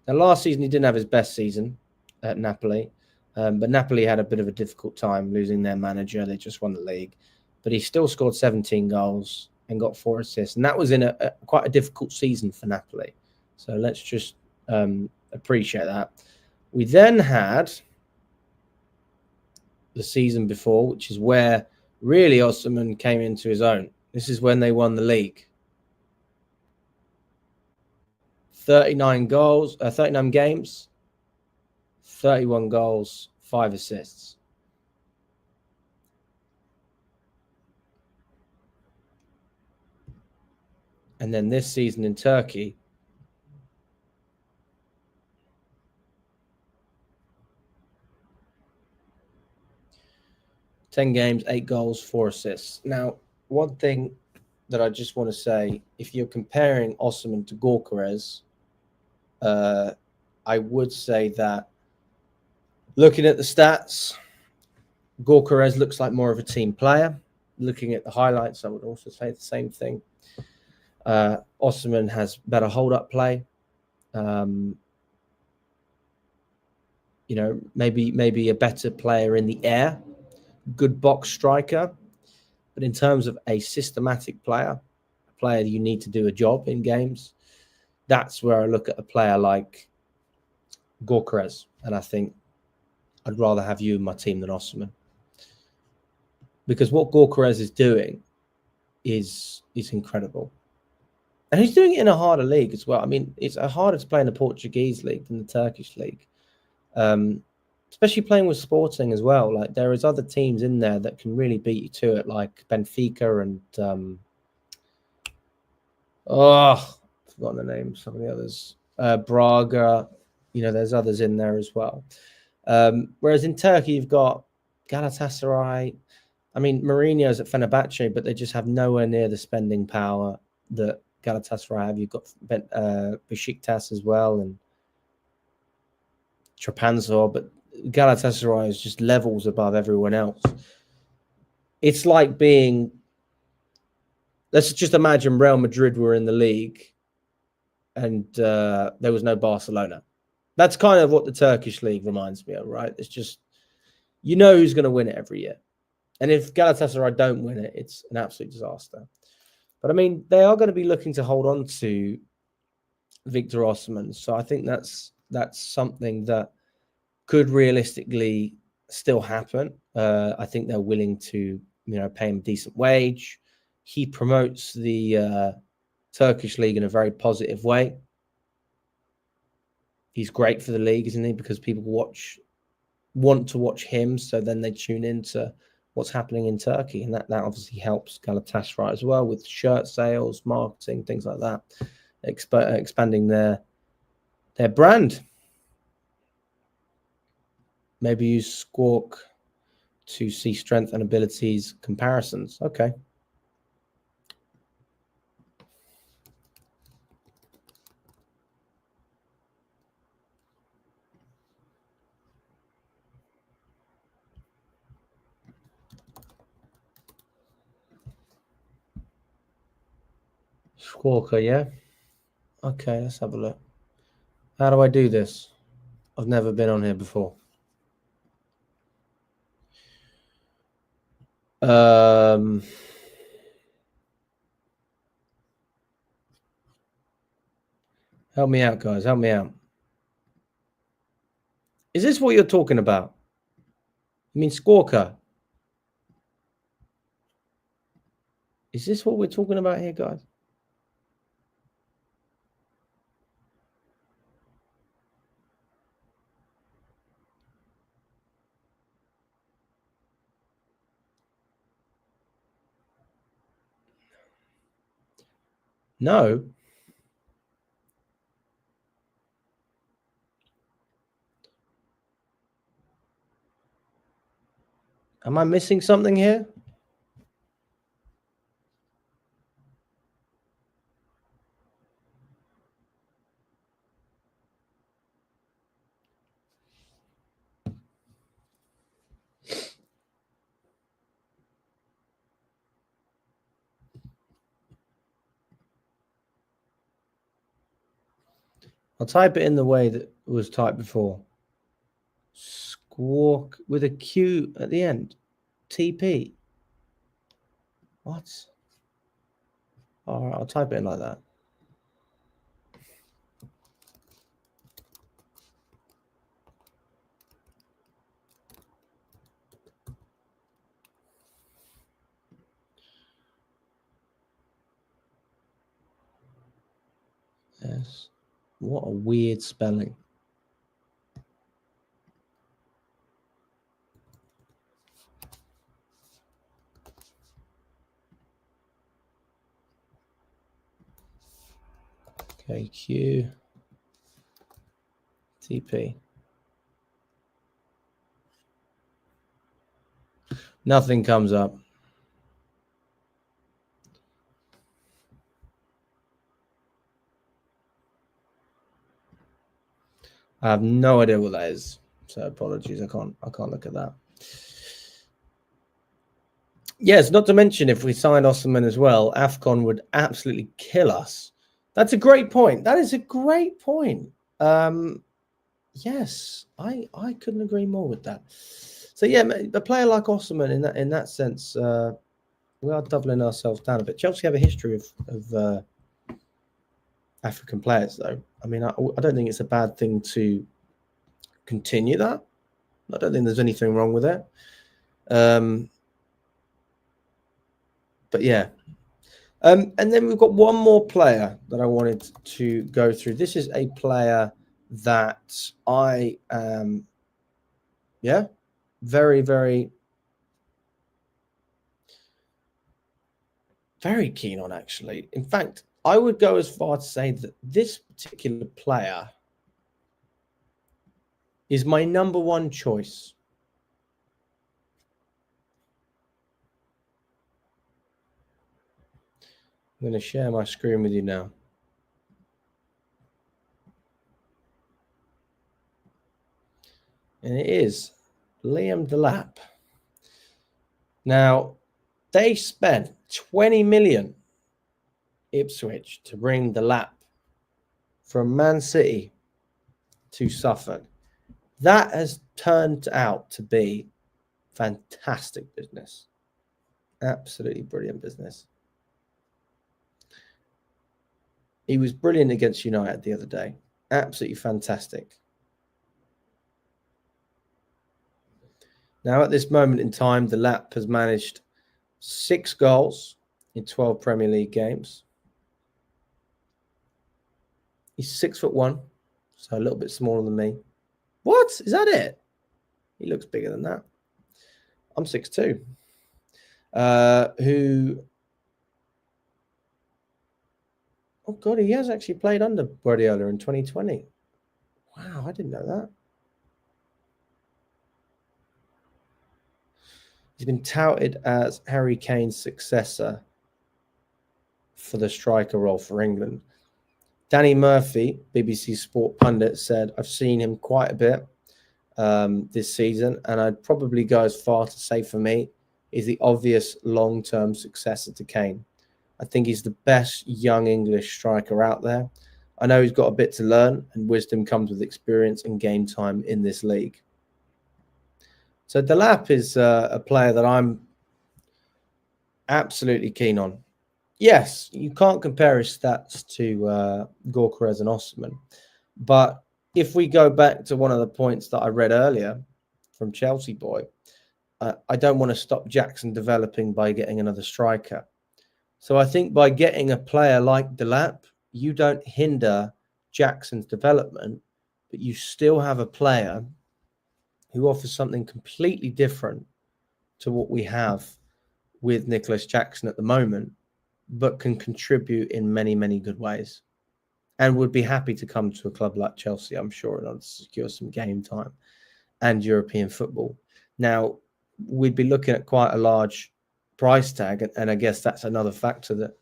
Now last season he didn't have his best season at Napoli. But Napoli had a bit of a difficult time losing their manager. They just won the league. But he still scored 17 goals and got 4 assists. And that was in quite a difficult season for Napoli. So let's just appreciate that. We then had the season before, which is where really Osimhen came into his own. This is when they won the league. 39 goals, 39 games. 31 goals, 5 assists. And then this season in Turkey, ten games, 8 goals, 4 assists. Now, one thing that I just want to say, if you're comparing Osimhen to Gyökeres, I would say that looking at the stats, Gyökeres looks like more of a team player. Looking at the highlights, I would also say the same thing. Osimhen has better hold-up play. You know, maybe a better player in the air. Good box striker. But in terms of a systematic player, a player that you need to do a job in games, that's where I look at a player like Gyökeres. And I think I'd rather have you in my team than Osimhen. Because what Gyökeres is doing is incredible. And he's doing it in a harder league as well. I mean, it's harder to play in the Portuguese league than the Turkish league. Especially playing with Sporting as well. Like, there is other teams in there that can really beat you to it, like Benfica and I've forgotten the names, some of the others. Braga, you know, there's others in there as well. Whereas in Turkey, you've got Galatasaray. I mean, Mourinho's at Fenerbahce, but they just have nowhere near the spending power that Galatasaray have. You've got Besiktas as well and Trabzonspor, but Galatasaray is just levels above everyone else. It's like being... Let's just imagine Real Madrid were in the league and there was no Barcelona. That's kind of what the Turkish league reminds me of, right? It's just, you know who's going to win it every year. And if Galatasaray don't win it, it's an absolute disaster. But I mean, they are going to be looking to hold on to Victor Osimhen. So I think that's something that could realistically still happen. I think they're willing to, pay him a decent wage. He promotes the Turkish league in a very positive way. He's great for the league, isn't he? Because people want to watch him, so then they tune into what's happening in Turkey, and that obviously helps Galatasaray as well with shirt sales, marketing, things like that, expanding their brand. Maybe use Squawk to see strength and abilities comparisons. Okay. Squawker, yeah. Okay, let's have a look. How do I do this? I've never been on here before. Help me out, guys. Help me out. Is this what you're talking about? You mean Squawker? Is this what we're talking about here, guys? No. Am I missing something here? I'll type it in the way that it was typed before. Squawk with a Q at the end. TP. What? All right, I'll type it in like that. Yes. What a weird spelling. Okay, Q. TP. Nothing comes up. I have no idea what that is. So apologies. I can't look at that. Yes, not to mention if we signed Osimhen as well, AFCON would absolutely kill us. That's a great point. That is a great point. Yes, I couldn't agree more with that. So yeah, a player like Osimhen in that sense, we are doubling ourselves down a bit. Chelsea have a history of African players, though. I mean, I don't think it's a bad thing to continue that. I don't think there's anything wrong with it. But yeah. And then we've got one more player that I wanted to go through. This is a player that I am, very, very, very keen on, actually. In fact, I would go as far to say that this particular player is my number one choice. I'm going to share my screen with you now. And it is Liam Delap. Now, they spent 20 million Ipswich to bring Delap from Man City to Suffolk. That has turned out to be fantastic business. Absolutely brilliant business. He was brilliant against United the other day. Absolutely fantastic. Now, at this moment in time, the Lap has managed 6 goals in 12 Premier League games. He's 6'1", so a little bit smaller than me. What? Is that it? He looks bigger than that. I'm 6'2". Oh, God, he has actually played under Guardiola in 2020. Wow, I didn't know that. He's been touted as Harry Kane's successor for the striker role for England. Danny Murphy, BBC Sport pundit, said, I've seen him quite a bit this season, and I'd probably go as far to say for me, he's the obvious long-term successor to Kane. I think he's the best young English striker out there. I know he's got a bit to learn, and wisdom comes with experience and game time in this league. So Delap is a player that I'm absolutely keen on. Yes, you can't compare his stats to Gyökeres and Osimhen, but if we go back to one of the points that I read earlier from Chelsea Boy, I don't want to stop Jackson developing by getting another striker. So I think by getting a player like Delap, you don't hinder Jackson's development, but you still have a player who offers something completely different to what we have with Nicholas Jackson at the moment, but can contribute in many, many good ways and would be happy to come to a club like Chelsea, I'm sure, in order to secure some game time and European football. Now, we'd be looking at quite a large price tag, and I guess that's another factor that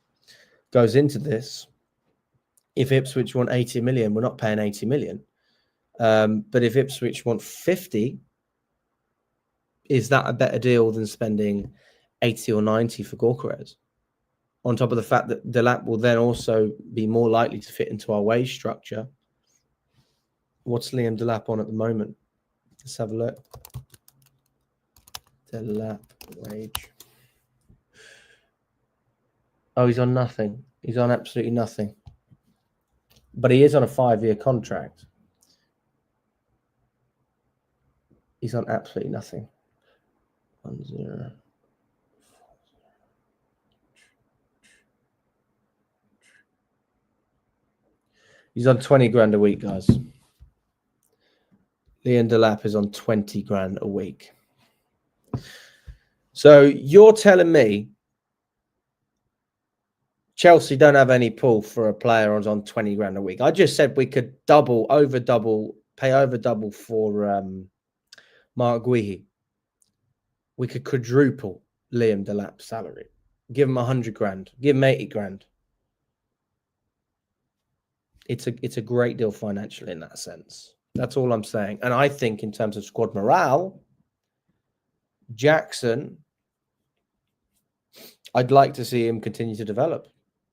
goes into this. If Ipswich want 80 million, we're not paying 80 million. But if Ipswich want 50, is that a better deal than spending 80 or 90 for Gyökeres? On top of the fact that Delap will then also be more likely to fit into our wage structure. What's Liam Delap on at the moment? Let's have a look. Delap wage. Oh, he's on nothing. He's on absolutely nothing. But he is on a 5-year contract. He's on absolutely nothing. 1-0. He's on 20 grand a week, guys. Liam Delap is on 20 grand a week. So you're telling me Chelsea don't have any pull for a player who's on 20 grand a week? I just said we could pay over double for Marc Guehi. We could quadruple Liam Delap's salary. Give him 100 grand. Give him 80 grand. It's a great deal financially in that sense. That's all I'm saying. And I think in terms of squad morale, Jackson, I'd like to see him continue to develop.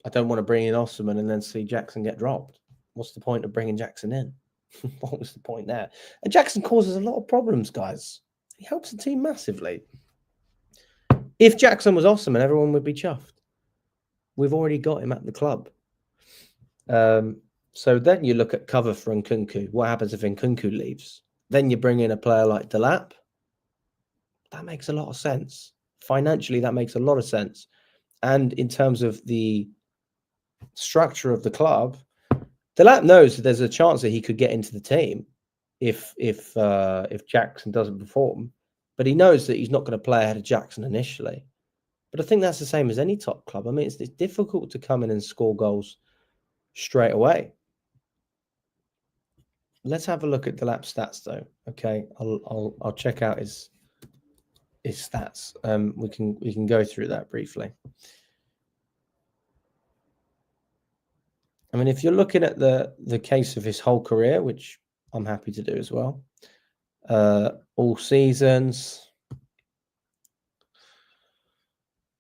I don't want to bring in Osimhen and then see Jackson get dropped. What's the point of bringing Jackson in? What was the point there? And Jackson causes a lot of problems, guys. He helps the team massively. If Jackson was Osimhen, everyone would be chuffed. We've already got him at the club. So then you look at cover for Nkunku. What happens if Nkunku leaves? Then you bring in a player like Delap. That makes a lot of sense. Financially, that makes a lot of sense. And in terms of the structure of the club, Delap knows that there's a chance that he could get into the team if Jackson doesn't perform. But he knows that he's not going to play ahead of Jackson initially. But I think that's the same as any top club. I mean, it's difficult to come in and score goals straight away. Let's have a look at Delap's stats, though. Okay, I'll check out his stats. We can go through that briefly. I mean, if you're looking at the case of his whole career, which I'm happy to do as well, all seasons,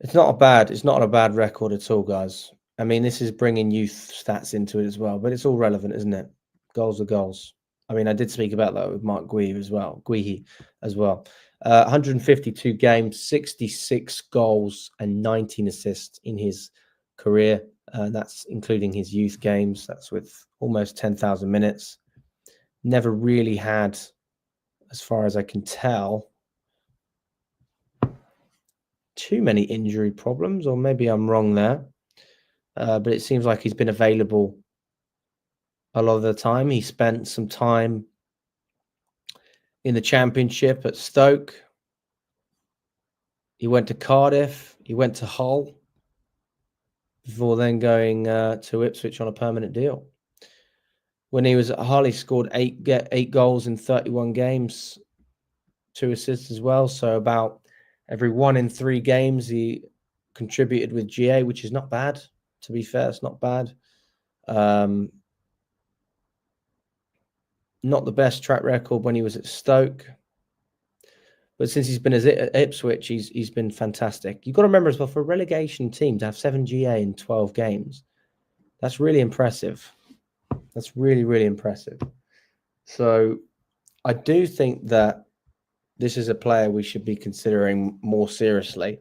it's not a bad record at all, guys. I mean, this is bringing youth stats into it as well, but it's all relevant, isn't it? Goals are goals. I mean, I did speak about that with Marc Guehi as well. 152 games, 66 goals, and 19 assists in his career. That's including his youth games. That's with almost 10,000 minutes. Never really had, as far as I can tell, too many injury problems, or maybe I'm wrong there. But it seems like he's been available a lot of the time. He spent some time in the Championship at Stoke. He went to Cardiff. He went to Hull before then going to Ipswich on a permanent deal. When he was at Hull, he scored eight goals in 31 games, 2 assists as well. So about every 1 in 3 games he contributed with GA, which is not bad. To be fair, it's not bad. Not the best track record when he was at Stoke, but since he's been at Ipswich, he's been fantastic. You've got to remember as well, for a relegation team to have 7 GA in 12 games, that's really impressive. That's really, really impressive. So I do think that this is a player we should be considering more seriously.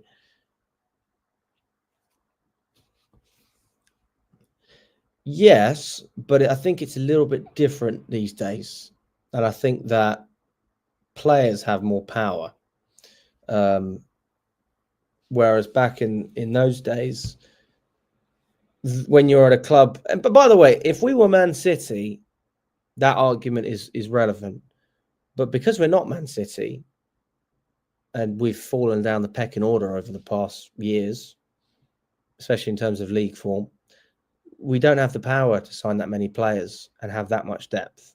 Yes, but I think it's a little bit different these days. And I think that players have more power. Whereas back in those days, when you're at a club, but by the way, if we were Man City, that argument is relevant. But because we're not Man City, and we've fallen down the pecking order over the past years, especially in terms of league form, we don't have the power to sign that many players and have that much depth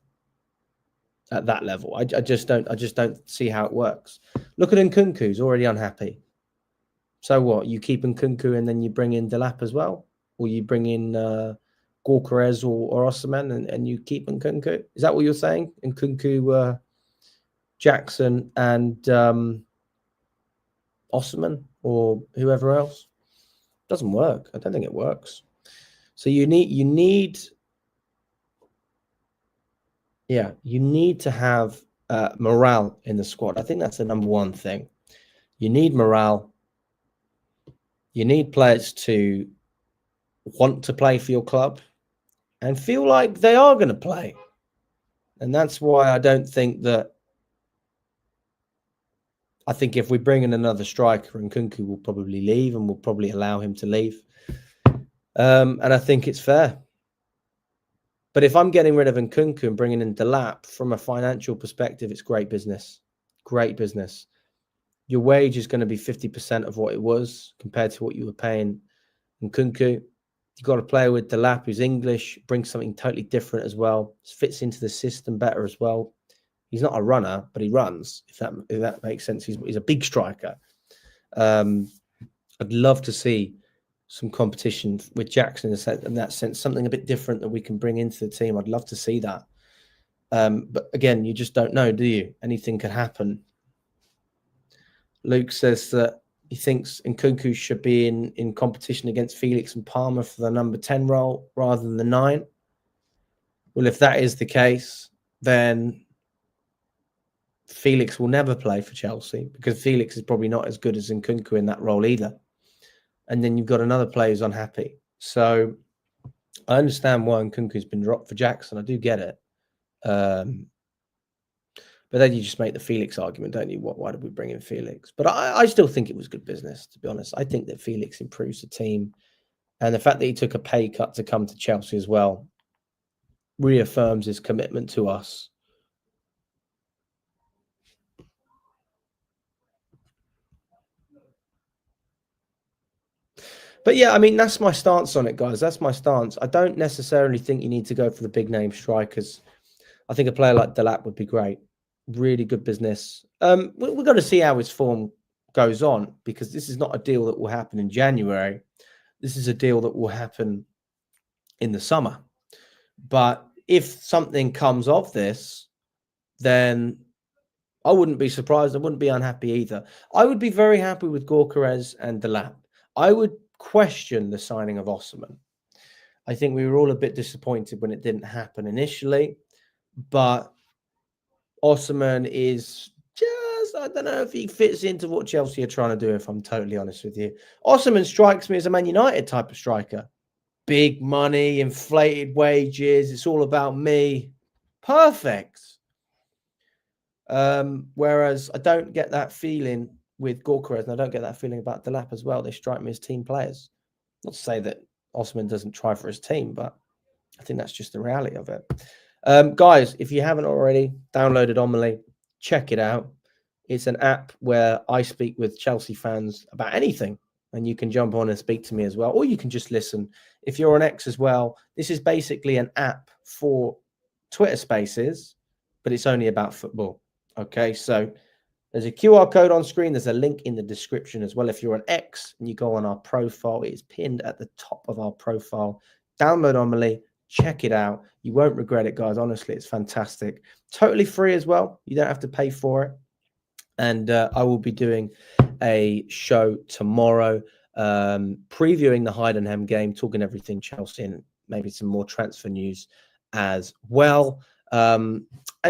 at that level. I just don't see how it works. Look at Nkunku, who's already unhappy. So what? You keep Nkunku and then you bring in Delap as well? Or you bring in Gyökeres or Osimhen and you keep Nkunku? Is that what you're saying? Nkunku, Jackson and Osimhen or whoever else? Doesn't work. I don't think it works. So you need to have morale in the squad. I think that's the number one thing. You need morale. You need players to want to play for your club and feel like they are going to play. And that's why I don't think that. I think if we bring in another striker, Nkunku will probably leave, and we'll probably allow him to leave. And I think it's fair. But if I'm getting rid of Nkunku and bringing in Delap, from a financial perspective, it's great business. Great business. Your wage is going to be 50% of what it was compared to what you were paying Nkunku. You've got a player with Delap who's English, brings something totally different as well. Fits into the system better as well. He's not a runner, but he runs, if that makes sense. He's a big striker. I'd love to see some competition with Jackson in that sense, something a bit different that we can bring into the team. I'd love to see that. But again, you just don't know, do you? Anything could happen. Luke says that he thinks Nkunku should be in competition against Felix and Palmer for the number 10 role rather than the 9. Well, if that is the case, then Felix will never play for Chelsea because Felix is probably not as good as Nkunku in that role either. And then you've got another player who's unhappy. So I understand why Nkunku's been dropped for Jackson. I do get it. But then you just make the Felix argument, don't you? Why did we bring in Felix? But I still think it was good business, to be honest. I think that Felix improves the team. And the fact that he took a pay cut to come to Chelsea as well reaffirms his commitment to us. But yeah, I mean, that's my stance on it, guys. That's my stance. I don't necessarily think you need to go for the big name strikers. I think a player like Delap would be great. Really good business. We're going to see how his form goes on, because this is not a deal that will happen in January. This is a deal that will happen in the summer. But if something comes of this, then I wouldn't be surprised. I wouldn't be unhappy either. I would be very happy with Gyökeres and Delap. I would question the signing of Osimhen. I think we were all a bit disappointed when it didn't happen initially, but Osimhen is just, I don't know if he fits into what Chelsea are trying to do, if I'm totally honest with you. Osimhen strikes me as a Man United type of striker. Big money, inflated wages. It's all about me. Perfect. Whereas I don't get that feeling with Gorkarez, and I don't get that feeling about Delap as well. They strike me as team players. Not to say that Osimhen doesn't try for his team, but I think that's just the reality of it. Guys, if you haven't already downloaded Omni, check it out. It's an app where I speak with Chelsea fans about anything, and you can jump on and speak to me as well, or you can just listen. If you're on X as well, this is basically an app for Twitter Spaces, but it's only about football. Okay, so there's a QR code on screen. There's a link in the description as well. If you're on X and you go on our profile, it is pinned at the top of our profile. Download Omni, check it out. You won't regret it, guys. Honestly, it's fantastic. Totally free as well. You don't have to pay for it. And I will be doing a show tomorrow previewing the Heidenheim game, talking everything Chelsea and maybe some more transfer news as well. And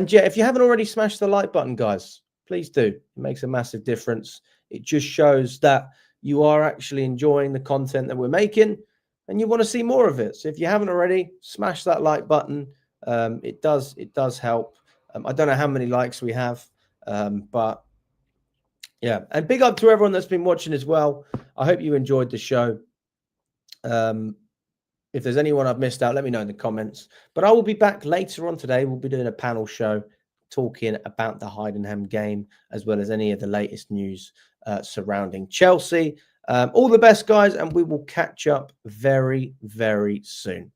yeah, if you haven't already smashed the like button, guys, please do. It makes a massive difference. It just shows that you are actually enjoying the content that we're making and you want to see more of it. So if you haven't already, smash that like button. It does help. I don't know how many likes we have, but yeah. And big up to everyone that's been watching as well. I hope you enjoyed the show. If there's anyone I've missed out, let me know in the comments. But I will be back later on today. We'll be doing a panel show talking about the Heidenheim game, as well as any of the latest news surrounding Chelsea. All the best, guys, and we will catch up very, very soon.